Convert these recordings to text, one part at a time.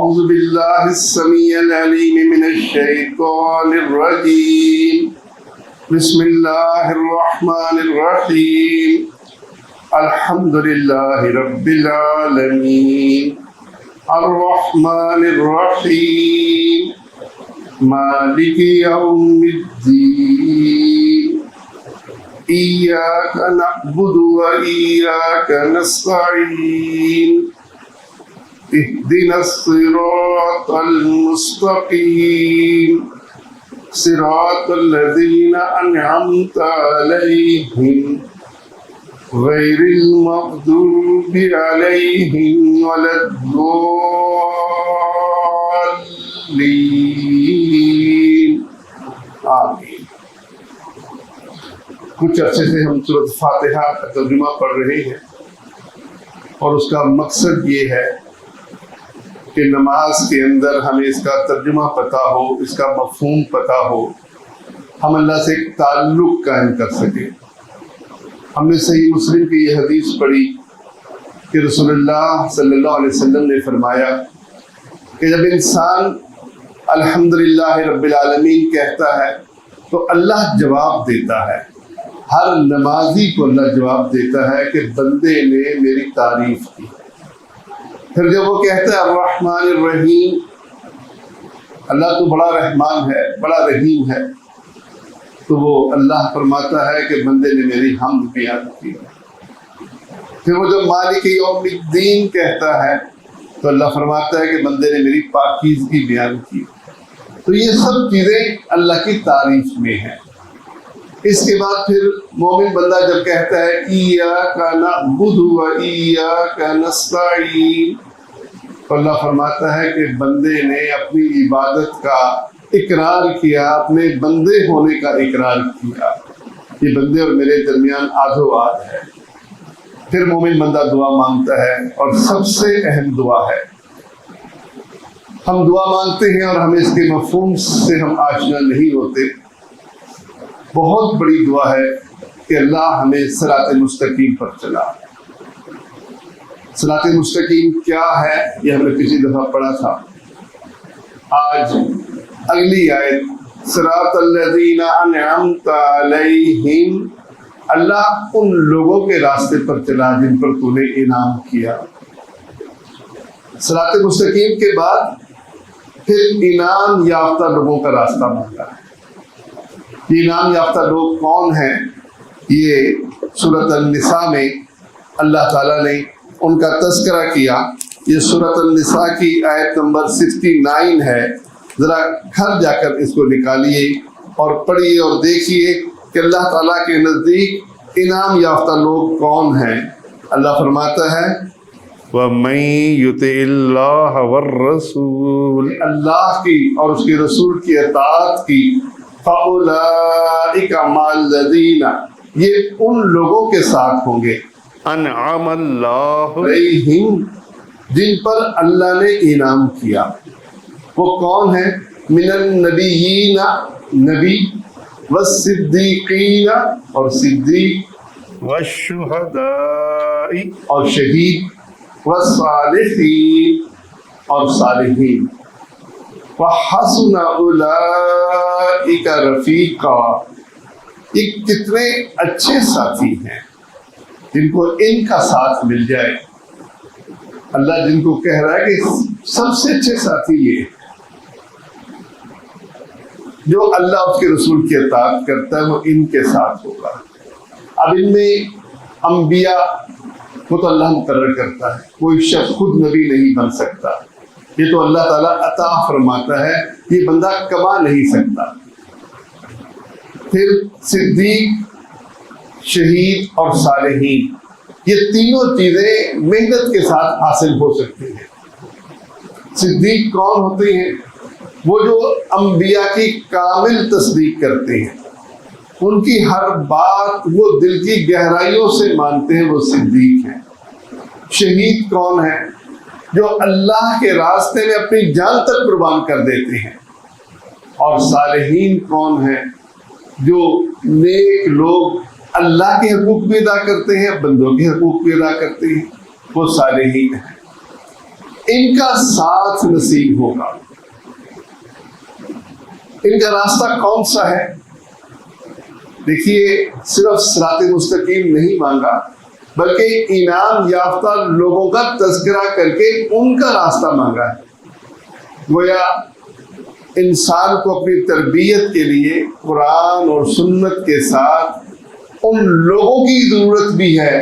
أعوذ بالله السميع العليم من الشيطان الرجيم بسم الله الرحمن الرحيم الحمد لله رب العالمين الرحمن الرحيم مالك يوم الدين إياك نعبد وإياك نستعين اهدنا الصراط المستقيم صراط الذين أنعمت عليهم غير المغضوب عليهم ولا الضالين آمین۔ کچھ عرصے سے ہم سورۃ فاتحہ کا ترجمہ پڑھ رہے ہیں اور اس کا مقصد یہ ہے کہ نماز کے اندر ہمیں اس کا ترجمہ پتہ ہو، اس کا مفہوم پتہ ہو، ہم اللہ سے ایک تعلق قائم کر سکیں۔ ہم نے صحیح مسلم کی یہ حدیث پڑھی کہ رسول اللہ صلی اللہ علیہ وسلم نے فرمایا کہ جب انسان الحمدللہ رب العالمین کہتا ہے تو اللہ جواب دیتا ہے، ہر نمازی کو اللہ جواب دیتا ہے کہ بندے نے میری تعریف کی۔ پھر جب وہ کہتا ہے الرحمن الرحیم، اللہ تو بڑا رحمان ہے، بڑا رحیم ہے، تو وہ اللہ فرماتا ہے کہ بندے نے میری حمد بیان کی۔ پھر وہ جب مالک یوم الدین کہتا ہے تو اللہ فرماتا ہے کہ بندے نے میری پاکیزگی بیان کی۔ تو یہ سب چیزیں اللہ کی تعریف میں ہیں۔ اس کے بعد پھر مومن بندہ جب کہتا ہے ایاک نعبد و ایاک نستعین، تو اللہ فرماتا ہے کہ بندے نے اپنی عبادت کا اقرار کیا، اپنے بندے ہونے کا اقرار کیا، یہ بندے اور میرے درمیان آدھو آدھ ہے۔ پھر مومن بندہ دعا مانگتا ہے اور سب سے اہم دعا ہے، ہم دعا مانگتے ہیں اور ہمیں اس کے مفہوم سے ہم آشنا نہیں ہوتے۔ بہت بڑی دعا ہے کہ اللہ ہمیں صراط مستقیم پر چلا۔ صراط مستقیم کیا ہے یہ ہم نے پچھلی دفعہ پڑھا تھا۔ آج اگلی آیت صراط الذین انعمت علیہم، اللہ ان لوگوں کے راستے پر چلا جن پر تو نے انعام کیا۔ صراط مستقیم کے بعد پھر انعام یافتہ لوگوں کا راستہ مانگا ہے۔ یہ انعام یافتہ لوگ کون ہیں؟ یہ سورۃ النساء میں اللہ تعالیٰ نے ان کا تذکرہ کیا۔ یہ سورۃ النساء کی آیت نمبر 69 ہے، ذرا گھر جا کر اس کو نکالیے اور پڑھیے اور دیکھیے کہ اللہ تعالیٰ کے نزدیک انعام یافتہ لوگ کون ہیں۔ اللہ فرماتا ہے وَمَن يُطِعِ اللَّهَ وَالرَّسُولَ، اللہ کی اور اس کے رسول کی اطاعت کی، فَأُولَئِكَ مَعَ الَّذِينَ، یہ ان لوگوں کے ساتھ ہوں گے انعم اللہ علیہم، جن پر اللہ نے انعام کیا۔ وہ کون ہیں؟ من النبیین، نبی، والصدیقین، اور صدیق، والشہداء، اور شہید، والصالحین، اور صالحین، وحسن اولئک رفیقا، یہ کتنے اچھے ساتھی ہیں جن کو ان کا ساتھ مل جائے۔ اللہ جن کو کہہ رہا ہے کہ سب سے اچھے ساتھی یہ ہیں جو اللہ اس کے رسول کی اطاعت کرتا ہے، وہ ان کے ساتھ ہوگا۔ اب ان میں انبیاء کو تو اللہ مقرر کرتا ہے، کوئی شخص خود نبی نہیں بن سکتا، یہ تو اللہ تعالیٰ عطا فرماتا ہے، یہ بندہ کما نہیں سکتا۔ پھر صدیق، شہید اور صالحین، یہ تینوں چیزیں محنت کے ساتھ حاصل ہو سکتی ہیں۔ صدیق کون ہوتے ہیں؟ وہ جو انبیاء کی کامل تصدیق کرتے ہیں، ان کی ہر بات وہ دل کی گہرائیوں سے مانتے ہیں، وہ صدیق ہیں۔ شہید کون ہے؟ جو اللہ کے راستے میں اپنی جان تک قربان کر دیتے ہیں۔ اور صالحین کون ہیں؟ جو نیک لوگ اللہ کے حقوق بھی ادا کرتے ہیں، بندوں کے حقوق بھی ادا کرتے ہیں، وہ صالحین ہیں۔ ان کا ساتھ نصیب ہوگا۔ ان کا راستہ کون سا ہے؟ دیکھیے، صرف صراط مستقیم نہیں مانگا، بلکہ انعام یافتہ لوگوں کا تذکرہ کر کے ان کا راستہ مانگا ہے۔ گویا انسان کو اپنی تربیت کے لیے قرآن اور سنت کے ساتھ ان لوگوں کی ضرورت بھی ہے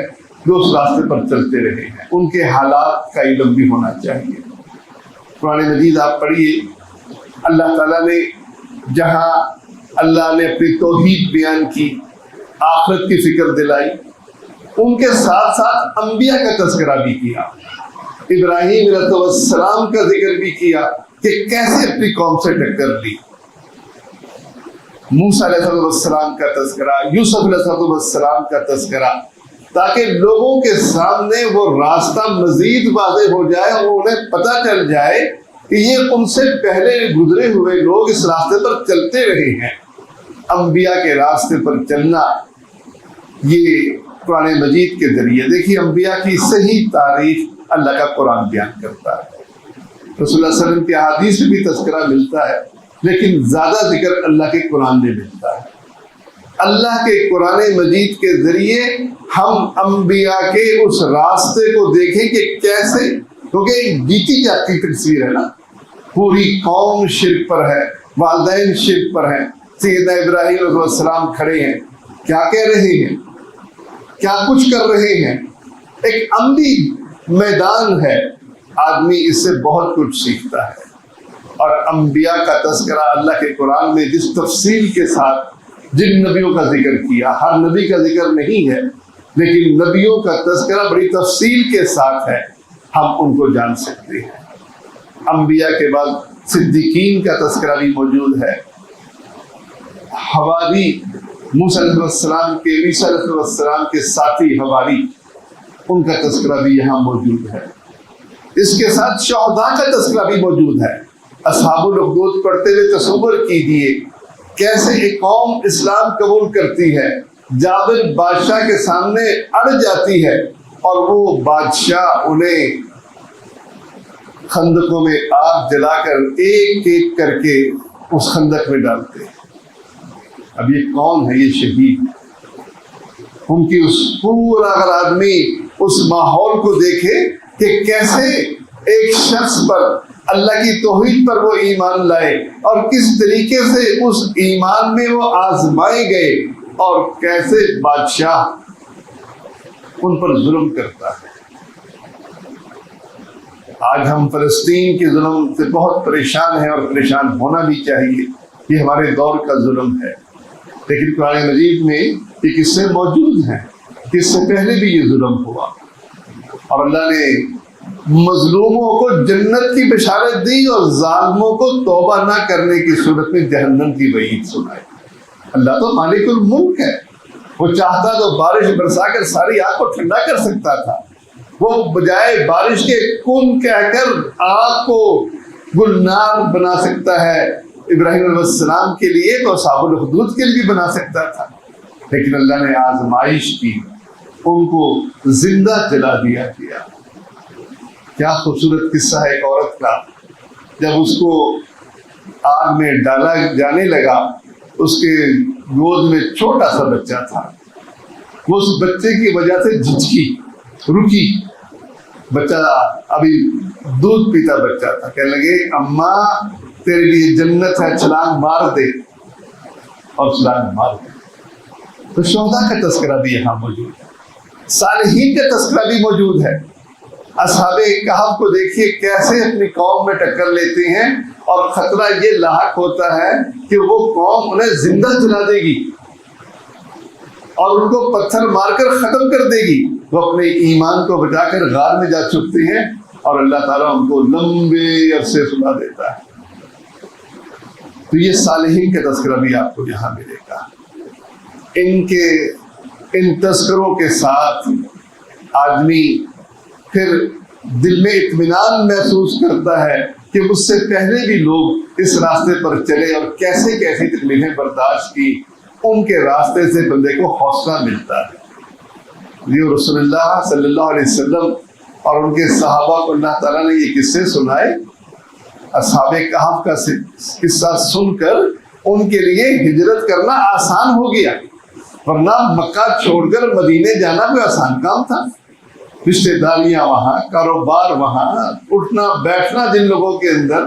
جو اس راستے پر چلتے رہے ہیں، ان کے حالات کا علم بھی ہونا چاہیے۔ قرآن مجید آپ پڑھیے، اللہ تعالیٰ نے جہاں اللہ نے اپنی توحید بیان کی، آخرت کی فکر دلائی، ان کے ساتھ ساتھ انبیاء کا تذکرہ بھی کیا۔ ابراہیم علیہ السلام کا ذکر بھی کیا کہ کیسے اپنی قوم سے ٹکر لی، موسیٰ علیہ السلام کا تذکرہ، یوسف علیہ السلام کا تذکرہ، تاکہ لوگوں کے سامنے وہ راستہ مزید واضح ہو جائے اور انہیں پتہ چل جائے کہ یہ ان سے پہلے گزرے ہوئے لوگ اس راستے پر چلتے رہے ہیں۔ انبیاء کے راستے پر چلنا، یہ قرآن مجید کے ذریعے، دیکھیے انبیاء کی صحیح تاریخ اللہ کا قرآن بیان کرتا ہے۔ رسول اللہ صلی اللہ علیہ وسلم کے احادیث میں بھی تذکرہ ملتا ہے، لیکن زیادہ ذکر اللہ کے قرآن میں ملتا ہے۔ اللہ کے قرآن مجید کے ذریعے ہم انبیاء کے اس راستے کو دیکھیں کہ کیسے، کیونکہ ایک جیتی جاتی تصویر ہے نا، پوری قوم شرک پر ہے، والدین شرک پر ہیں، سیدنا ابراہیم علیہ السلام کھڑے ہیں، کیا کہہ رہے ہیں، کیا کچھ کر رہے ہیں، ایک عملی میدان ہے۔ آدمی اس سے بہت کچھ سیکھتا ہے۔ اور انبیاء کا تذکرہ اللہ کے قرآن میں جس تفصیل کے ساتھ جن نبیوں کا ذکر کیا، ہر نبی کا ذکر نہیں ہے، لیکن نبیوں کا تذکرہ بڑی تفصیل کے ساتھ ہے، ہم ان کو جان سکتے ہیں۔ انبیاء کے بعد صدیقین کا تذکرہ بھی موجود ہے۔ حواری، موسیٰ علیہ السلام کے، عیسیٰ علیہ السلام کے ساتھی حواری، ان کا تذکرہ بھی یہاں موجود ہے۔ اس کے ساتھ شہداء کا تذکرہ بھی موجود ہے۔ اصحاب الاخدود پڑھتے ہوئے تصور کیجیے کیسے ایک قوم اسلام قبول کرتی ہے، جابر بادشاہ کے سامنے اڑ جاتی ہے اور وہ بادشاہ انہیں خندقوں میں آگ جلا کر ایک ایک کر کے اس خندق میں ڈالتے ہیں۔ اب یہ کون ہے؟ یہ شہید۔ ان کی اس پورا، اگر آدمی اس ماحول کو دیکھے کہ کیسے ایک شخص پر، اللہ کی توحید پر وہ ایمان لائے اور کس طریقے سے اس ایمان میں وہ آزمائے گئے اور کیسے بادشاہ ان پر ظلم کرتا ہے۔ آج ہم فلسطین کے ظلم سے بہت پریشان ہیں اور پریشان ہونا بھی چاہیے، یہ ہمارے دور کا ظلم ہے، لیکن قرآن مجید میں یہ قصے موجود ہیں کہ اس سے پہلے بھی یہ ظلم ہوا، اور اللہ نے مظلوموں کو جنت کی بشارت دی اور ظالموں کو توبہ نہ کرنے کی صورت میں جہنم کی وعید سنائی۔ اللہ تو مالک الملک ہے، وہ چاہتا تو بارش برسا کر ساری آگ کو ٹھنڈا کر سکتا تھا، وہ بجائے بارش کے کن کہہ کر آگ کو گلنار بنا سکتا ہے، ابراہیم علیہ السلام کے لیے تو اصحاب الاخدود کے لیے بھی بنا سکتا تھا، لیکن اللہ نے آزمائش کی، ان کو زندہ جلا دیا گیا۔ کیا خوبصورت قصہ ہے ایک عورت کا، جب اس کو آگ میں ڈالا جانے لگا، اس کے گود میں چھوٹا سا بچہ تھا، وہ اس بچے کی وجہ سے جھجکی، رکی، بچہ ابھی دودھ پیتا بچہ تھا، کہنے لگے اماں تیرے لیے جنت ہے، چھلانگ مار دے، اور چھلانگ مار دے۔ تو شہداء کا تذکرہ بھی یہاں موجود ہے، صالحین کا تذکرہ بھی موجود ہے۔ اصحاب کہف کو دیکھیے کیسے اپنی قوم میں ٹکر لیتے ہیں، اور خطرہ یہ لاحق ہوتا ہے کہ وہ قوم انہیں زندہ جلا دے گی اور ان کو پتھر مار کر ختم کر دے گی۔ وہ اپنے ایمان کو بچا کر غار میں جا چھپتے ہیں اور اللہ تعالیٰ ان کو لمبے عرصے سلا دیتا ہے۔ تو یہ صالحین کا تذکرہ بھی آپ کو یہاں ملے گا۔ ان تذکروں کے ساتھ آدمی پھر دل میں اطمینان محسوس کرتا ہے کہ مجھ سے پہلے بھی لوگ اس راستے پر چلے اور کیسے کیسی تکلیفیں برداشت کی، ان کے راستے سے بندے کو حوصلہ ملتا ہے۔ یہ رسول اللہ صلی اللہ علیہ وسلم اور ان کے صحابہ کو اللہ تعالیٰ نے یہ قصے سنائے. اصحاب کہف کا قصہ سن کر ان کے لیے ہجرت کرنا آسان ہو گیا، ورنہ مکہ چھوڑ کر مدینے جانا کوئی آسان کام تھا. رشتے داریاں وہاں، کاروبار وہاں، اٹھنا بیٹھنا جن لوگوں کے اندر.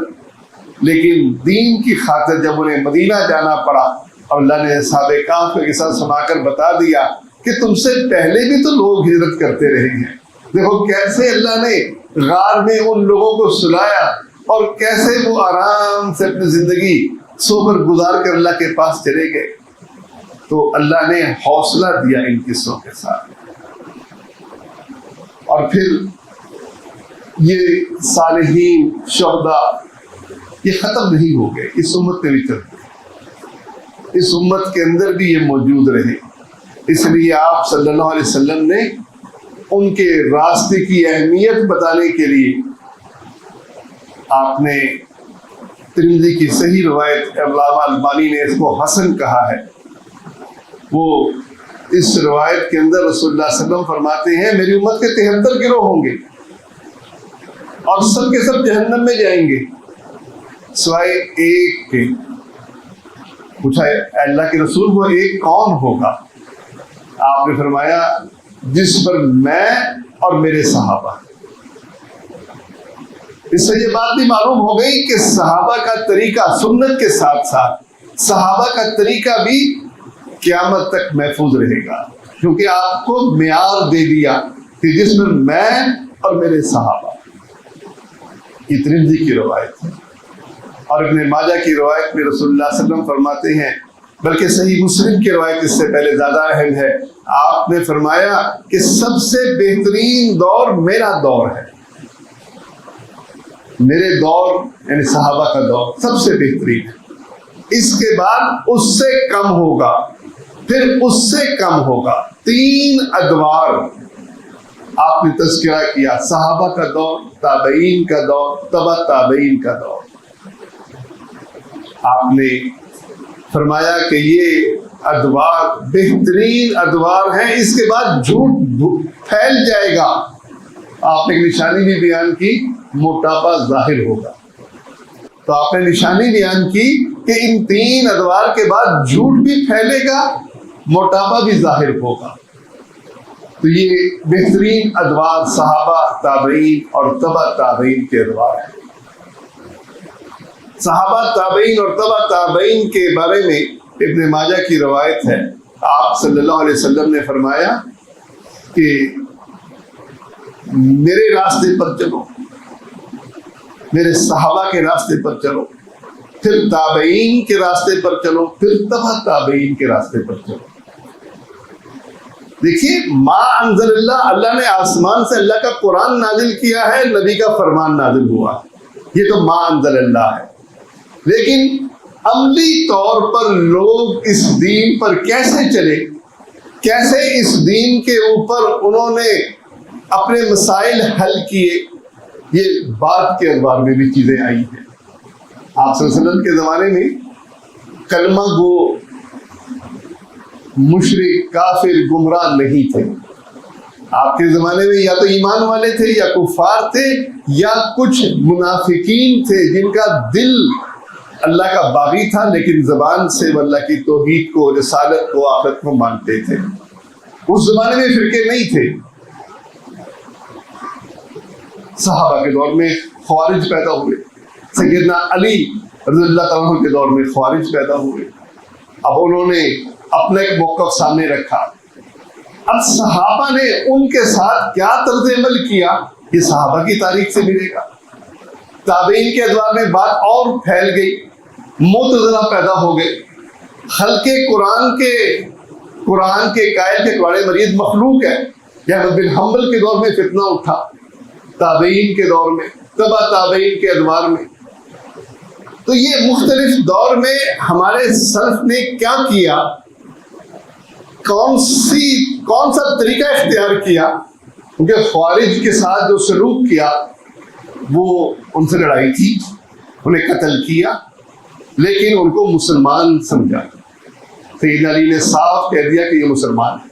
لیکن دین کی خاطر جب انہیں مدینہ جانا پڑا اور اللہ نے اصحاب کہف کا قصہ سنا کر بتا دیا کہ تم سے پہلے بھی تو لوگ ہجرت کرتے رہے ہیں. دیکھو کیسے اللہ نے غار میں ان لوگوں کو سلایا اور کیسے وہ آرام سے اپنی زندگی سوبر گزار کر اللہ کے پاس چلے گئے. تو اللہ نے حوصلہ دیا ان قصوں کے ساتھ. اور پھر یہ صالحین شہداء یہ ختم نہیں ہو گئے، اس امت میں بھی چلتے، اس امت کے اندر بھی یہ موجود رہے. اس لیے آپ صلی اللہ علیہ وسلم نے ان کے راستے کی اہمیت بتانے کے لیے آپ نے ترمذی کی صحیح روایت، علامہ البانی نے اس کو حسن کہا ہے. وہ اس روایت کے اندر رسول اللہ صلی اللہ علیہ وسلم فرماتے ہیں میری امت کے 73 گروہ ہوں گے اور سب کے سب جہنم میں جائیں گے سوائے ایک کے. پوچھا اللہ کے رسول وہ ایک کون ہوگا؟ آپ نے فرمایا جس پر میں اور میرے صحابہ. اس سے یہ بات بھی معلوم ہو گئی کہ صحابہ کا طریقہ سنت کے ساتھ ساتھ صحابہ کا طریقہ بھی قیامت تک محفوظ رہے گا، کیونکہ آپ کو معیار دے دیا کہ جس میں میں اور میرے صحابہ. یہ ترمذی کی روایت ہے. اور ابن ماجہ کی روایت میں رسول اللہ صلی اللہ علیہ وسلم فرماتے ہیں، بلکہ صحیح مسلم کی روایت اس سے پہلے زیادہ اہم ہے. آپ نے فرمایا کہ سب سے بہترین دور میرا دور ہے. میرے دور یعنی صحابہ کا دور سب سے بہترین ہے. اس کے بعد اس سے کم ہوگا، پھر اس سے کم ہوگا. 3 ادوار آپ نے تذکرہ کیا، صحابہ کا دور، تابعین کا دور، تبع تابعین کا دور. آپ نے فرمایا کہ یہ ادوار بہترین ادوار ہیں. اس کے بعد جھوٹ پھیل جائے گا. آپ نے ایک نشانی بھی بیان کی، موٹاپا ظاہر ہوگا. تو آپ نے نشانی بیان کی کہ ان 3 ادوار کے بعد جھوٹ بھی پھیلے گا، موٹاپا بھی ظاہر ہوگا. تو یہ بہترین ادوار صحابہ، تابعین اور تبع تابعین کے ادوار ہیں. صحابہ، تابعین اور تبع تابعین کے بارے میں ابن ماجہ کی روایت ہے. آپ صلی اللہ علیہ وسلم نے فرمایا کہ میرے راستے پر چلو، میرے صحابہ کے راستے پر چلو، پھر تابعین کے راستے پر چلو، پھر تبع تابعین کے راستے پر چلو. دیکھیے ما انزل اللہ، اللہ نے آسمان سے اللہ کا قرآن نازل کیا ہے، نبی کا فرمان نازل ہوا، یہ تو ما انزل اللہ ہے. لیکن عملی طور پر لوگ اس دین پر کیسے چلے، کیسے اس دین کے اوپر انہوں نے اپنے مسائل حل کیے، یہ بات کے ادوار میں بھی چیزیں آئی ہیں. آپ صلی اللہ علیہ وسلم کے زمانے میں کلمہ گو مشرک کافر گمراہ نہیں تھے. آپ کے زمانے میں یا تو ایمان والے تھے یا کفار تھے یا کچھ منافقین تھے جن کا دل اللہ کا باغی تھا لیکن زبان سے وہ اللہ کی توحید کو، رسالت کو، آخرت کو مانتے تھے. اس زمانے میں فرقے نہیں تھے. صحابہ کے دور میں خوارج پیدا ہوئے، سیدنا علی رضی اللہ تعالیٰ عنہ کے دور میں خوارج پیدا ہوئے. اب انہوں نے اپنا ایک موقف سامنے رکھا. اب صحابہ نے ان کے ساتھ کیا طرز عمل کیا، یہ صحابہ کی تاریخ سے ملے گا. تابعین کے ادوار میں بات اور پھیل گئی، معتزلہ پیدا ہو گئے. خلق قرآن کے قائل کے بڑے مریض مخلوق ہے. احمد بن حنبل کے دور میں فتنہ اٹھا، تابعین کے دور میں، تبع تابعین کے ادوار میں. تو یہ مختلف دور میں ہمارے سلف نے کیا کیا، کون سا طریقہ اختیار کیا. کیونکہ خوارج کے ساتھ جو سلوک کیا وہ ان سے لڑائی تھی، انہیں قتل کیا، لیکن ان کو مسلمان سمجھا. سیدنا علی نے صاف کہہ دیا کہ یہ مسلمان ہے.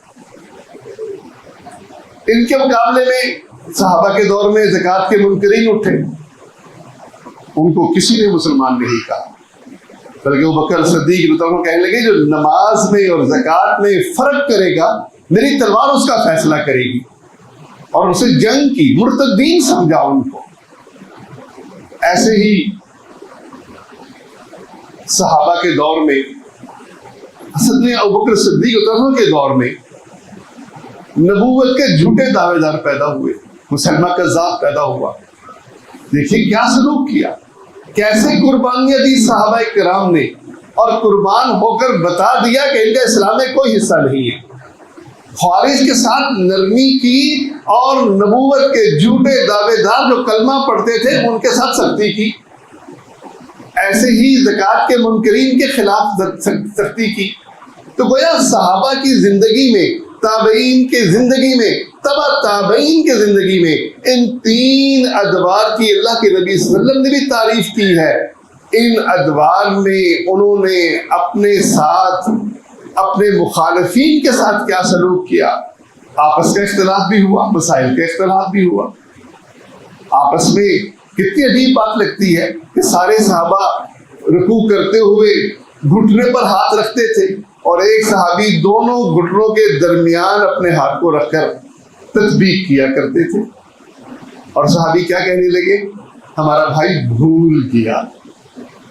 ان کے مقابلے میں صحابہ کے دور میں زکوٰۃ کے منکرین اٹھے، ان کو کسی نے مسلمان نہیں کہا، بلکہ ابوبکر صدیق رضی اللہ عنہ کہنے لگے جو نماز میں اور زکوٰۃ میں فرق کرے گا میری تلوار اس کا فیصلہ کرے گی، اور اسے جنگ کی، مرتدین سمجھا ان کو۔ ایسے ہی صحابہ کے دور میں، حضرت ابوبکر صدیق رضی اللہ عنہ کے دور میں نبوت کے جھوٹے دعوے دار پیدا ہوئے، مسلمہ کذاب پیدا ہوا۔ دیکھیے کیا سلوک کیا، کیسے قربانیاں دی صحابہ کرام نے، اور قربان ہو کر بتا دیا کہ ان کا اسلام میں کوئی حصہ نہیں ہے۔ خوارج کے ساتھ نرمی کی، اور نبوت کے جھوٹے دعوے دار جو کلمہ پڑھتے تھے ان کے ساتھ سختی کی۔ ایسے ہی زکوٰۃ کے منکرین کے خلاف سختی کی۔ تو گویا صحابہ کی زندگی میں، تابعین کے زندگی میں، تبع تابعین کے زندگی میں ان تین ادوار کی اللہ کے نبی صلی اللہ علیہ وسلم نے بھی تعریف کی ہے۔ ان ادوار میں انہوں نے اپنے ساتھ، اپنے مخالفین کے ساتھ کیا سلوک کیا۔ آپس کا اختلاف بھی ہوا، مسائل کا اختلاف بھی ہوا۔ آپس میں کتنی عجیب بات لگتی ہے کہ سارے صحابہ رکوع کرتے ہوئے گھٹنے پر ہاتھ رکھتے تھے، اور ایک صحابی دونوں گھٹنوں کے درمیان اپنے ہاتھ کو رکھ کر تسبیح کیا کرتے تھے، اور صحابی کیا کہنے لگے؟ ہمارا بھائی بھول گیا۔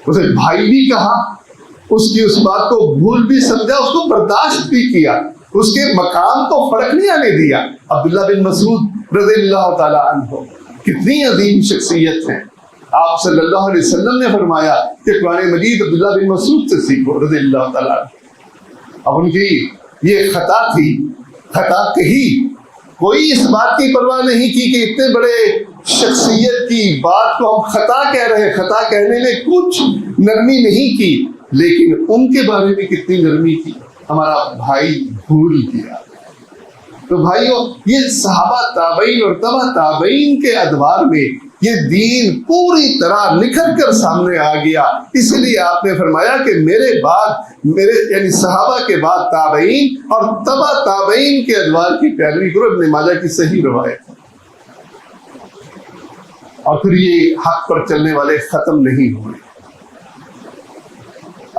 اسے بھائی بھی کہا، اس کی اس بات کو بھول بھی سمجھا، اس کو برداشت بھی کیا، اس کے مقام کو فرق نہیں آنے دیا۔ عبداللہ بن مسعود رضی اللہ تعالیٰ عنہ کتنی عظیم شخصیت ہیں۔ آپ صلی اللہ علیہ وسلم نے فرمایا کہ قرآن مجید عبداللہ بن مسعود سے سیکھو رضی اللہ تعالیٰ عنہ۔ اب ان کی یہ خطا تھی، خطا کہی، کوئی اس بات کی پرواہ نہیں کی کہ اتنے بڑے شخصیت کی بات کو ہم خطا کہہ رہے، خطا کہنے میں کچھ نرمی نہیں کی، لیکن ان کے بارے میں کتنی نرمی کی، ہمارا بھائی بھول گیا۔ تو بھائیوں، یہ صحابہ تابعین اور تبع تابعین کے ادوار میں یہ دین پوری طرح نکھر کر سامنے آ گیا۔ اس لیے آپ نے فرمایا کہ میرے بعد، میرے یعنی صحابہ کے بعد تابعین اور تبع تابعین کے ادوار کی پیروی کرو۔ ابن ماجہ کی صحیح روایت ہے۔ اور پھر یہ حق پر چلنے والے ختم نہیں ہوئے۔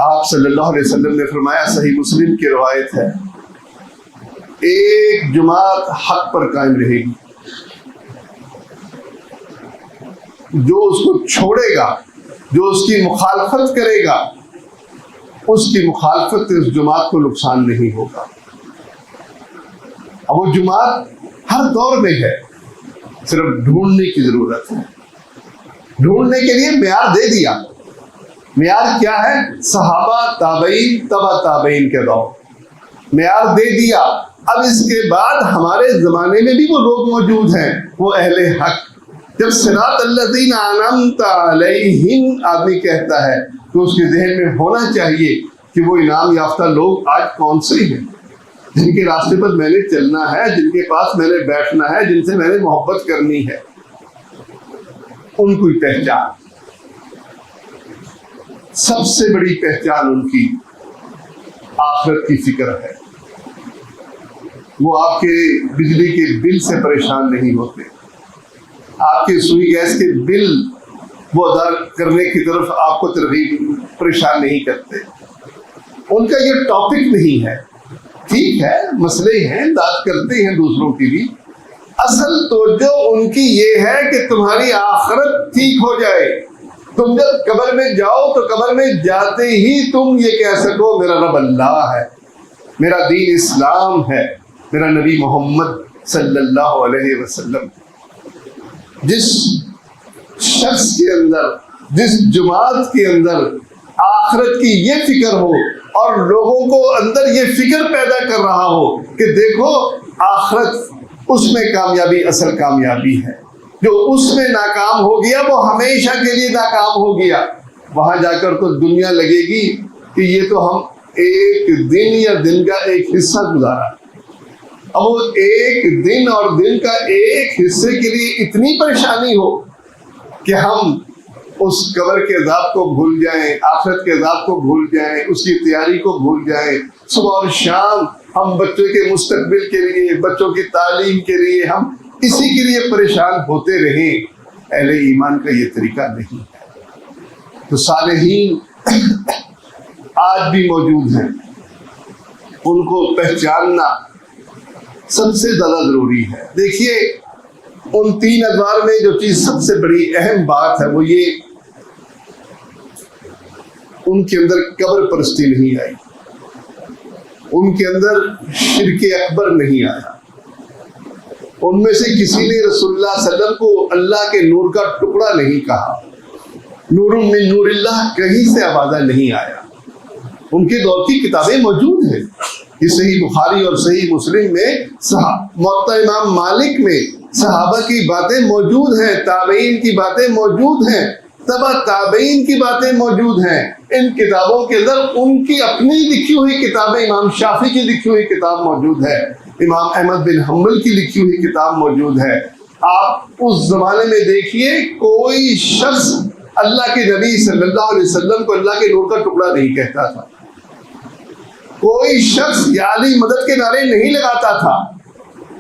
آپ صلی اللہ علیہ وسلم نے فرمایا، صحیح مسلم کی روایت ہے، ایک جماعت حق پر قائم رہے گی، جو اس کو چھوڑے گا، جو اس کی مخالفت کرے گا، اس کی مخالفت اس جماعت کو نقصان نہیں ہوگا۔ اب وہ جماعت ہر دور میں ہے، صرف ڈھونڈنے کی ضرورت ہے۔ ڈھونڈنے کے لیے معیار دے دیا۔ معیار کیا ہے؟ صحابہ، تابعین، تبع تابعین کے دور، معیار دے دیا۔ اب اس کے بعد ہمارے زمانے میں بھی وہ لوگ موجود ہیں، وہ اہل حق۔ جب صراط الذین انعمت علیہم آدمی کہتا ہے تو اس کے ذہن میں ہونا چاہیے کہ وہ انعام یافتہ لوگ آج کون سے ہیں، جن کے راستے پر میں نے چلنا ہے، جن کے پاس میں نے بیٹھنا ہے، جن سے میں نے محبت کرنی ہے۔ ان کی پہچان، سب سے بڑی پہچان ان کی آخرت کی فکر ہے۔ وہ آپ کے بجلی کے بل سے پریشان نہیں ہوتے، آپ کے سوئی گیس کے بل وہ ادا کرنے کی طرف آپ کو ترغیب پریشان نہیں کرتے۔ ان کا یہ ٹاپک نہیں ہے۔ ٹھیک ہے، مسئلے ہیں، داد کرتے ہیں دوسروں کی بھی، اصل توجہ ان کی یہ ہے کہ تمہاری آخرت ٹھیک ہو جائے۔ تم جب قبر میں جاؤ تو قبر میں جاتے ہی تم یہ کہہ سکو میرا رب اللہ ہے، میرا دین اسلام ہے، میرا نبی محمد صلی اللہ علیہ وسلم۔ جس شخص کے اندر، جس جماعت کے اندر آخرت کی یہ فکر ہو اور لوگوں کو اندر یہ فکر پیدا کر رہا ہو کہ دیکھو آخرت، اس میں کامیابی اصل کامیابی ہے، جو اس میں ناکام ہو گیا وہ ہمیشہ کے لیے ناکام ہو گیا، وہاں جا کر تو دنیا لگے گی کہ یہ تو ہم ایک دن یا دن کا ایک حصہ گزارا۔ اب وہ ایک دن اور دن کا ایک حصے کے لیے اتنی پریشانی ہو کہ ہم اس قبر کے عذاب کو بھول جائیں، آخرت کے عذاب کو بھول جائیں، اس کی تیاری کو بھول جائیں۔ صبح اور شام ہم بچوں کے مستقبل کے لیے، بچوں کی تعلیم کے لیے ہم اسی کے لیے پریشان ہوتے رہیں، اہل ایمان کا یہ طریقہ نہیں ہے۔ تو صالحین آج بھی موجود ہیں، ان کو پہچاننا سب سے زیادہ ضروری ہے۔ دیکھیے ان 3 ادوار میں جو چیز سب سے بڑی اہم بات ہے وہ یہ، ان کے اندر قبر پرستی نہیں آئی، ان کے اندر شرک اکبر نہیں آیا، ان میں سے کسی نے رسول اللہ صلی اللہ علیہ وسلم کو اللہ کے نور کا ٹکڑا نہیں کہا، نور من نور اللہ کہیں سے آوازہ نہیں آیا۔ ان کے دور کی کتابیں موجود ہیں، یہ صحیح بخاری اور صحیح مسلم میں، موطا امام مالک میں صحابہ کی باتیں موجود ہیں، تابعین کی باتیں موجود ہیں، تبع تابعین کی باتیں موجود ہیں۔ ان کتابوں کے اندر ان کی اپنی لکھی ہوئی کتابیں، امام شافعی کی لکھی ہوئی کتاب موجود ہے، امام احمد بن حنبل کی لکھی ہوئی کتاب موجود ہے۔ آپ اس زمانے میں دیکھیے کوئی شخص اللہ کے نبی صلی اللہ علیہ وسلم کو اللہ کے نور کا ٹکڑا نہیں کہتا تھا، کوئی شخص یا علی مدد کے نعرے نہیں لگاتا تھا،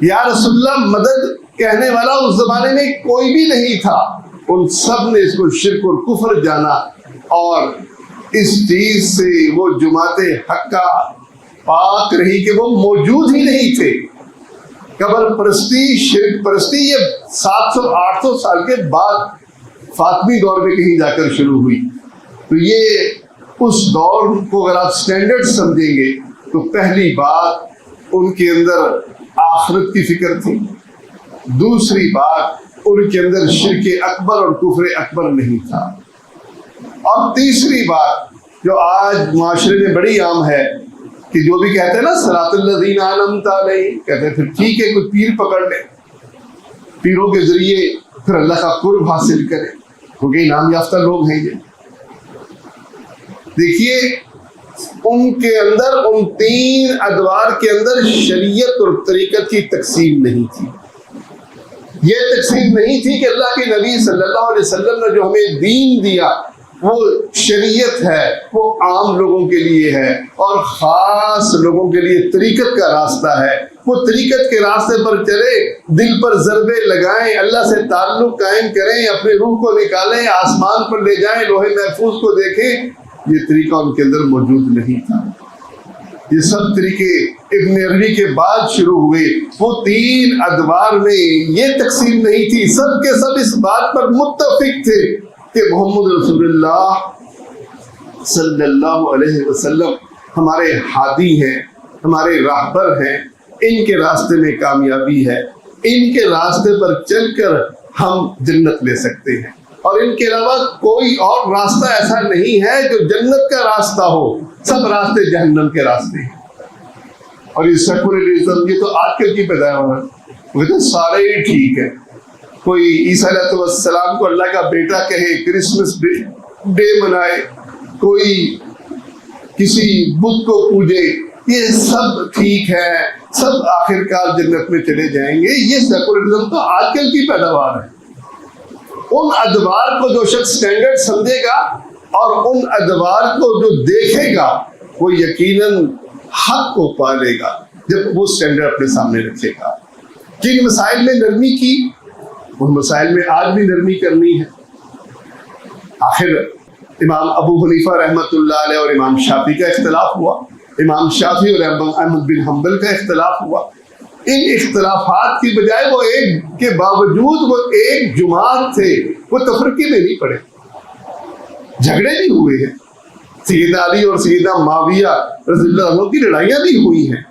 یا رسول اللہ مدد کہنے والا اس زمانے میں کوئی بھی نہیں تھا۔ ان سب نے اس کو شرک اور کفر جانا، اور اس چیز سے وہ جماعت حقہ پاک رہی کہ وہ موجود ہی نہیں تھے۔ قبر پرستی، شرک پرستی یہ 700-800 سال کے بعد فاطمی دور میں کہیں جا کر شروع ہوئی۔ تو یہ اس دور کو اگر آپ سٹینڈرڈ سمجھیں گے تو پہلی بات ان کے اندر آخرت کی فکر تھی، دوسری بات ان کے اندر شرک اکبر اور کفر اکبر نہیں تھا، اور تیسری بات جو آج معاشرے میں بڑی عام ہے کہ جو بھی کہتے ہیں نا صراط الذین انعمت علیہم، کہتے ہیں پھر ٹھیک ہے کوئی پیر پکڑ لے، پیروں کے ذریعے پھر اللہ کا قرب حاصل کرے، کیونکہ انعام یافتہ لوگ ہیں یہ۔ دیکھیے ان کے اندر ان 3 ادوار کے اندر شریعت اور طریقت کی تقسیم نہیں تھی، یہ تقسیم نہیں تھی کہ اللہ کے نبی صلی اللہ علیہ وسلم نے جو ہمیں دین دیا وہ شریعت ہے، وہ عام لوگوں کے لیے ہے، اور خاص لوگوں کے لیے طریقت کا راستہ ہے۔ وہ طریقت کے راستے پر چلے، دل پر ضربے لگائیں، اللہ سے تعلق قائم کریں، اپنے روح کو نکالیں، آسمان پر لے جائیں، لوح محفوظ کو دیکھیں، یہ طریقہ ان کے اندر موجود نہیں تھا۔ یہ سب طریقے ابن عربی کے بعد شروع ہوئے۔ وہ 3 ادوار میں یہ تقسیم نہیں تھی، سب کے سب اس بات پر متفق تھے کہ محمد رسول اللہ صلی اللہ علیہ وسلم ہمارے ہادی ہیں، ہمارے راہبر ہیں، ان کے راستے میں کامیابی ہے، ان کے راستے پر چل کر ہم جنت لے سکتے ہیں، اور ان کے علاوہ کوئی اور راستہ ایسا نہیں ہے جو جنت کا راستہ ہو، سب راستے جہنم کے راستے ہیں۔ اور یہ سیکولرزم یہ تو آج کل کی پیداوار ہے، وہ تو سارے ہی ٹھیک ہے، کوئی عیسیٰ علیہ السلام کو اللہ کا بیٹا کہے، کرسمس ڈے منائے، کوئی کسی بت کو پوجے، یہ سب ٹھیک ہے، سب آخرکار جنت میں چلے جائیں گے۔ یہ سیکولرزم تو آج کل کی پیداوار ہے۔ ان ادوار کو جو شخص سٹینڈرڈ سمجھے گا اور ان ادوار کو جو دیکھے گا وہ یقیناً حق کو پالے گا جب وہ سٹینڈرڈ اپنے سامنے رکھے گا۔ جن مسائل میں نرمی کی ان مسائل میں آج بھی نرمی کرنی ہے۔ آخر امام ابو حنیفہ رحمۃ اللہ علیہ اور امام شافعی کا اختلاف ہوا، امام شافعی اور احمد بن حنبل کا اختلاف ہوا۔ ان اختلافات کی بجائے وہ ایک کے باوجود وہ ایک جماعت تھے، وہ تفرقے میں نہیں پڑے، جھگڑے بھی ہوئے ہیں، سیدنا علی اور سیدنا معاویہ رضی اللہ عنہ کی لڑائیاں بھی ہوئی ہیں،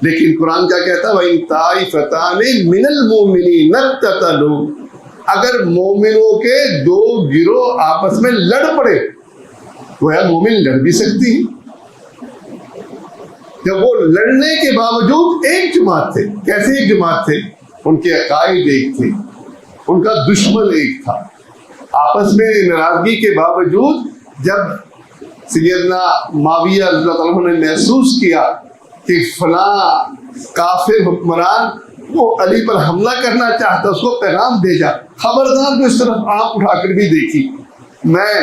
لیکن قرآن کیا کہتا ہے وَإِن طَائِفَتَانِ مِنَ الْمُؤْمِنِينَ اقْتَتَلُوا، اگر مومنوں کے 2 گروہ آپس میں لڑ پڑے، گویا مومن لڑ بھی سکتی ہیں، جب وہ لڑنے کے باوجود ایک جماعت تھے۔ کیسے ایک جماعت تھے؟ ان کے عقائد ایک تھے، ان کا دشمن ایک تھا، آپس میں ناراضگی کے باوجود جب سیدنا معاویہ رضی اللہ عنہ نے محسوس کیا کہ فلاں کافر حکمران وہ علی پر حملہ کرنا چاہتا، اس کو پیغام بھیجا، خبردار کو اس طرف آنکھ اٹھا کر بھی دیکھی، میں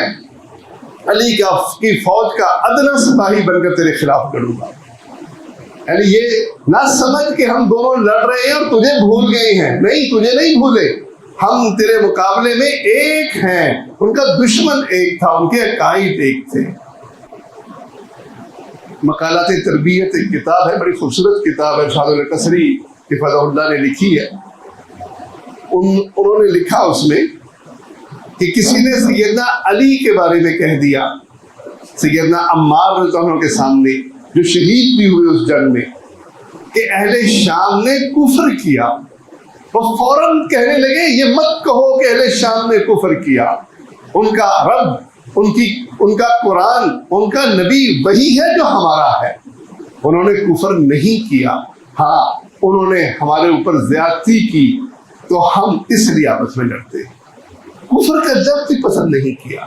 علی کی فوج کا ادنیٰ سپاہی بن کر تیرے خلاف لڑوں گا۔ یعنی یہ نہ سمجھ کہ ہم دونوں لڑ رہے ہیں اور تجھے بھول گئے ہیں، نہیں، تجھے نہیں بھولے، ہم تیرے مقابلے میں ایک ہیں۔ ان کا دشمن ایک تھا، ان کے عقائد ایک تھے۔ مقالات تربیت ایک کتاب ہے، بڑی خوبصورت کتاب ہے، ارشاد القصری حفظہ اللہ نے لکھی ہے۔ انہوں نے لکھا اس میں کہ کسی نے سیدنا علی کے بارے میں کہہ دیا، سیدنا عمار رضی اللہ عنہ کے سامنے جو شہید بھی ہوئے اس جنگ میں، کہ اہل شام نے کفر کیا۔ وہ فوراً کہنے لگے یہ مت کہو کہ اہل شام نے کفر کیا، ان کا رب، ان کا قرآن، ان کا نبی وہی ہے جو ہمارا ہے، انہوں نے کفر نہیں کیا، ہاں انہوں نے ہمارے اوپر زیادتی کی تو ہم اس لیے آپس میں لڑتے ہیں۔ کفر کا جب بھی پسند نہیں کیا۔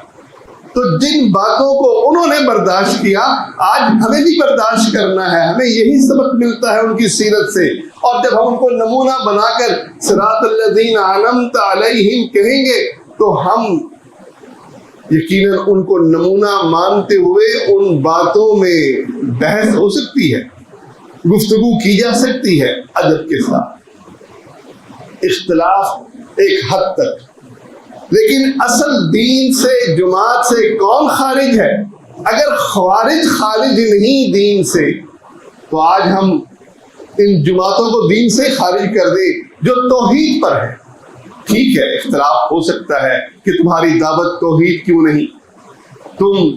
تو جن باتوں کو انہوں نے برداشت کیا، آج ہمیں بھی برداشت کرنا ہے، ہمیں یہی سبق ملتا ہے ان کی سیرت سے۔ اور جب ہم ان کو نمونہ بنا کر صراط الذین انعمت علیہم کہیں گے تو ہم یقیناً ان کو نمونہ مانتے ہوئے ان باتوں میں بحث ہو سکتی ہے، گفتگو کی جا سکتی ہے ادب کے ساتھ، اختلاف ایک حد تک۔ لیکن اصل دین سے، جماعت سے کون خارج ہے؟ اگر خوارج خارج نہیں دین سے تو آج ہم ان جماعتوں کو دین سے خارج کر دیں جو توحید پر ہے۔ ٹھیک ہے، اختلاف ہو سکتا ہے کہ تمہاری دعوت توحید کیوں نہیں، تم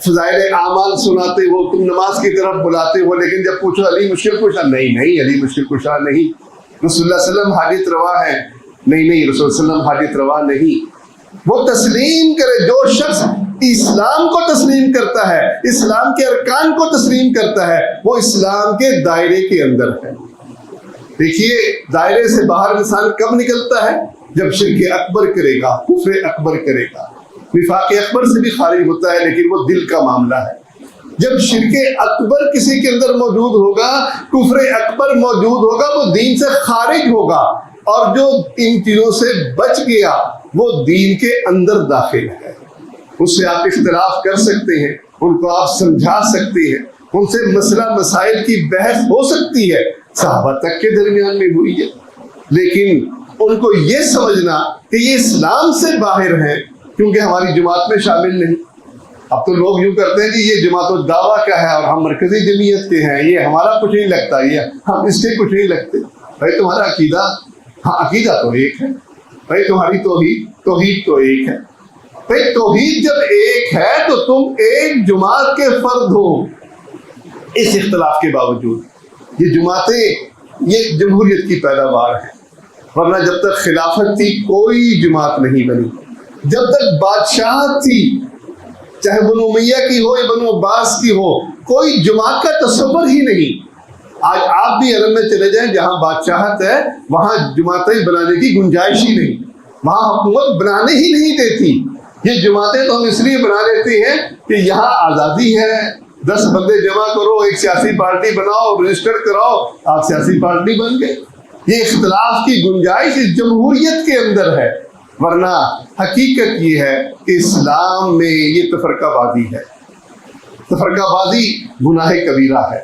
فضائل اعمال سناتے ہو، تم نماز کی طرف بلاتے ہو، لیکن جب پوچھو علی مشکل کشا، نہیں علی مشکل کشا نہیں، رسول اللہ صلی اللہ علیہ وسلم حاجت روا ہے، نہیں رسول اللہ صلی اللہ علیہ وسلم حاجت روا نہیں۔ وہ تسلیم کرے، جو شخص اسلام کو تسلیم کرتا ہے، اسلام کے ارکان کو تسلیم کرتا ہے، وہ اسلام کے دائرے کے اندر ہے۔ دیکھیے دائرے سے باہر انسان کب نکلتا ہے؟ جب شرک اکبر کرے گا، کفر اکبر کرے گا، نفاق اکبر سے بھی خارج ہوتا ہے، لیکن وہ دل کا معاملہ ہے۔ جب شرک اکبر کسی کے اندر موجود ہوگا، کفر اکبر موجود ہوگا، وہ دین سے خارج ہوگا، اور جو ان چیزوں سے بچ گیا وہ دین کے اندر داخل ہے۔ اس سے آپ اختلاف کر سکتے ہیں، ان کو آپ سمجھا سکتے ہیں، ان سے مسئلہ مسائل کی بحث ہو سکتی ہے، صحابہ تک کے درمیان میں ہوئی ہے، لیکن ان کو یہ سمجھنا کہ یہ اسلام سے باہر ہیں کیونکہ ہماری جماعت میں شامل نہیں۔ اب تو لوگ یوں کرتے ہیں کہ یہ جماعت الدعوہ کا ہے اور ہم مرکزی جمعیت کے ہیں، یہ ہمارا کچھ نہیں لگتا، یہ ہم اس کے کچھ نہیں لگتے۔ بھائی تمہارا عقیدہ، ہاں عقیدہ تو ایک ہے، بھائی تمہاری توحید تو ایک ہے۔ بھائی توحید جب ایک ہے تو تم ایک جماعت کے فرد ہو، اس اختلاف کے باوجود۔ یہ جماعتیں یہ جمہوریت کی پیداوار ہیں، ورنہ جب تک خلافت تھی کوئی جماعت نہیں بنی، جب تک بادشاہت تھی چاہے بنو امیہ کی ہو یا بنو عباس کی ہو، کوئی جماعت کا تصور ہی نہیں۔ آج آپ بھی عرب میں چلے جائیں، جہاں بادشاہت ہے وہاں جماعتیں بنانے کی گنجائش ہی نہیں، وہاں حکومت بنانے ہی نہیں دیتی۔ یہ جماعتیں تو ہم اس لیے بنا لیتے ہیں کہ یہاں آزادی ہے، 10 بندے جمع کرو، ایک سیاسی پارٹی بناؤ، رجسٹر کراؤ، آپ سیاسی پارٹی بن گئے۔ یہ اختلاف کی گنجائش اس جمہوریت کے اندر ہے، ورنہ حقیقت یہ ہے کہ اسلام میں یہ تفرقہ بازی ہے۔ تفرقہ بازی گناہ کبیرہ ہے،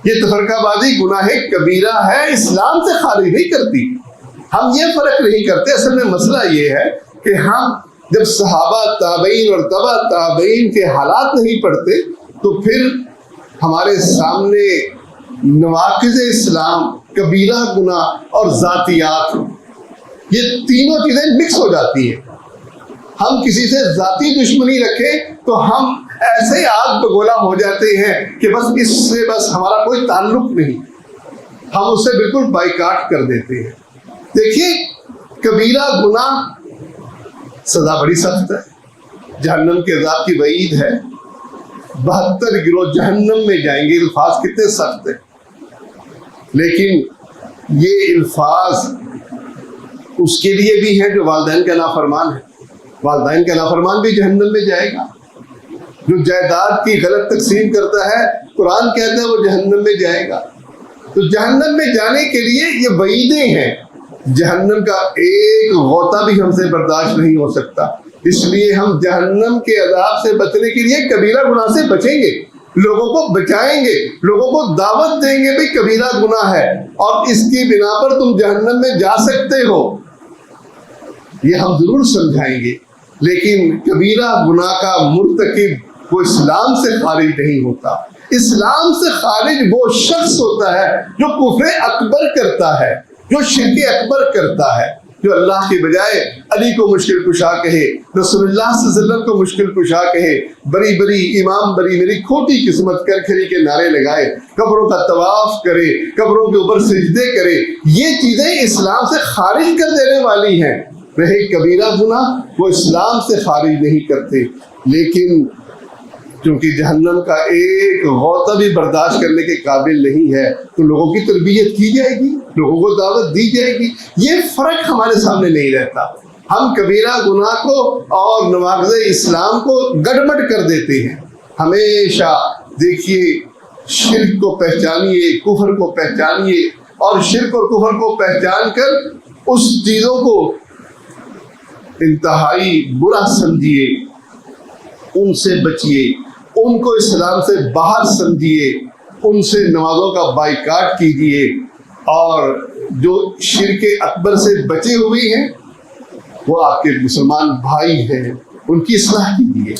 یہ تفرقہ بازی گناہ کبیرہ ہے، اسلام سے خارج نہیں کرتی۔ ہم یہ فرق نہیں کرتے، اصل میں مسئلہ یہ ہے کہ ہم جب صحابہ، تابعین اور تبع تابعین کے حالات نہیں پڑھتے تو پھر ہمارے سامنے نواقض اسلام، کبیرہ گناہ اور ذاتیات، یہ تینوں چیزیں مکس ہو جاتی ہیں۔ ہم کسی سے ذاتی دشمنی رکھیں تو ہم ایسے آگ بگولا ہو جاتے ہیں کہ بس اس سے بس ہمارا کوئی تعلق نہیں، ہم اس سے بالکل بائیکاٹ کر دیتے ہیں۔ دیکھیے کبیرہ گناہ سزا بڑی سخت ہے، جہنم کے عذاب کی وعید ہے، 72 گروہ جہنم میں جائیں گے۔ الفاظ کتنے سخت ہیں، لیکن یہ الفاظ اس کے لیے بھی ہیں جو والدین کا نافرمان ہے، والدین کا نافرمان بھی جہنم میں جائے گا۔ جو جائیداد کی غلط تقسیم کرتا ہے، قرآن کہتا ہے وہ جہنم میں جائے گا۔ تو جہنم میں جانے کے لیے یہ وعیدیں ہیں، جہنم کا ایک غوطہ بھی ہم سے برداشت نہیں ہو سکتا، اس لیے ہم جہنم کے عذاب سے بچنے کے لیے کبیرہ گناہ سے بچیں گے۔ لوگوں کو بچائیں گے، لوگوں کو دعوت دیں گے بھئی کبیرہ گناہ ہے اور اس کی بنا پر تم جہنم میں جا سکتے ہو، یہ ہم ضرور سمجھائیں گے. لیکن کبیرہ گناہ کا مرتکب وہ اسلام سے خارج نہیں ہوتا. اسلام سے خارج وہ شخص ہوتا ہے جو کفر اکبر کرتا ہے، جو شرک اکبر کرتا ہے، جو اللہ کے بجائے علی کو مشکل کشا کہے، رسول اللہ صلی اللہ علیہ وسلم کو مشکل کشا کہے، بری بری امام بری میری کھوٹی قسمت کر کھری کے نعرے لگائے، قبروں کا طواف کرے، قبروں کے اوپر سجدے کرے. یہ چیزیں اسلام سے خارج کر دینے والی ہیں. رہے کبیرہ گناہ، وہ اسلام سے خارج نہیں کرتے. لیکن چونکہ جہنم کا ایک غوطہ بھی برداشت کرنے کے قابل نہیں ہے تو لوگوں کی تربیت کی جائے گی، لوگوں کو دعوت دی جائے گی. یہ فرق ہمارے سامنے نہیں رہتا. ہم کبیرہ گناہ کو اور نواقض اسلام کو گڑبڑ کر دیتے ہیں. ہمیشہ دیکھیے، شرک کو پہچانیے، کفر کو پہچانیے، اور شرک اور کفر کو پہچان کر اس چیزوں کو انتہائی برا سمجھیے، ان سے بچیے، ان کو اسلام سے باہر سمجھیے، ان سے نمازوں کا بائیکاٹ کیجیے، اور جو شرک اکبر سے بچے ہوئے ہیں وہ آپ کے مسلمان بھائی ہیں، ان کی اصلاح کیجیے،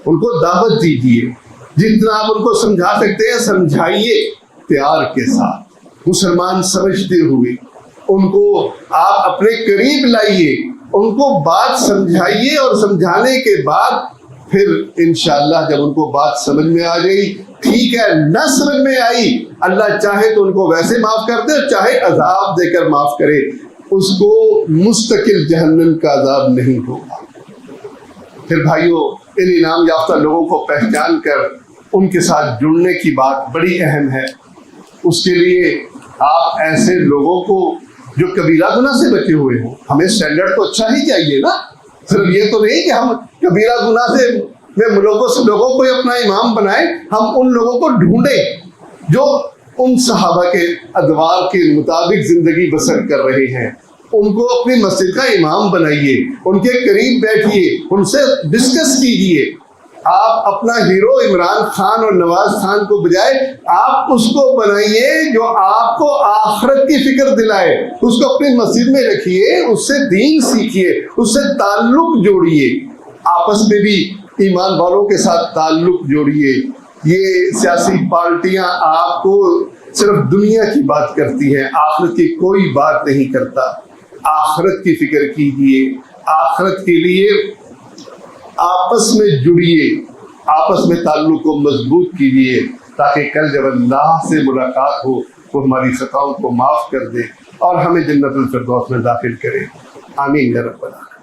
ان کو دعوت دیجیے، جتنا آپ ان کو سمجھا سکتے ہیں سمجھائیے پیار کے ساتھ، مسلمان سمجھتے ہوئے. ان کو آپ اپنے قریب لائیے، ان کو بات سمجھائیے، اور سمجھانے کے بعد پھر انشاءاللہ جب ان کو بات سمجھ میں آ گئی ٹھیک ہے، نہ سمجھ میں آئی اللہ چاہے تو ان کو ویسے معاف کر دے، چاہے عذاب دے کر معاف کرے، اس کو مستقل جہنم کا عذاب نہیں ہوگا. پھر بھائیوں، ان انعام یافتہ لوگوں کو پہچان کر ان کے ساتھ جڑنے کی بات بڑی اہم ہے. اس کے لیے آپ ایسے لوگوں کو جو کبیرہ گناہ سے بچے ہوئے ہوں، ہمیں اسٹینڈرڈ تو اچھا ہی چاہیے نا. صرف یہ تو نہیں کہ ہم کبیرہ گناہ سے لوگوں کو اپنا امام بنائیں. ہم ان لوگوں کو ڈھونڈیں جو ان صحابہ کے ادوار کے مطابق زندگی بسر کر رہے ہیں، ان کو اپنی مسجد کا امام بنائیے، ان کے قریب بیٹھیے، ان سے ڈسکس کیجیے. آپ اپنا ہیرو عمران خان اور نواز خان کو بجائے آپ اس کو بنائیے جو آپ کو آخرت کی فکر دلائے. اس کو اپنی مسجد میں رکھیے، اس سے دین سیکھیے، اس سے تعلق جوڑیے، آپس میں بھی ایمان والوں کے ساتھ تعلق جوڑیے. یہ سیاسی پارٹیاں آپ کو صرف دنیا کی بات کرتی ہیں، آخرت کی کوئی بات نہیں کرتا. آخرت کی فکر کیجیے، آخرت کے لیے آپس میں جڑیے، آپس میں تعلق کو مضبوط کیجیے، تاکہ کل جب اللہ سے ملاقات ہو وہ ہماری خطاؤں کو معاف کر دے اور ہمیں جنت الفردوس میں داخل کرے. آمین یا رب العالمین.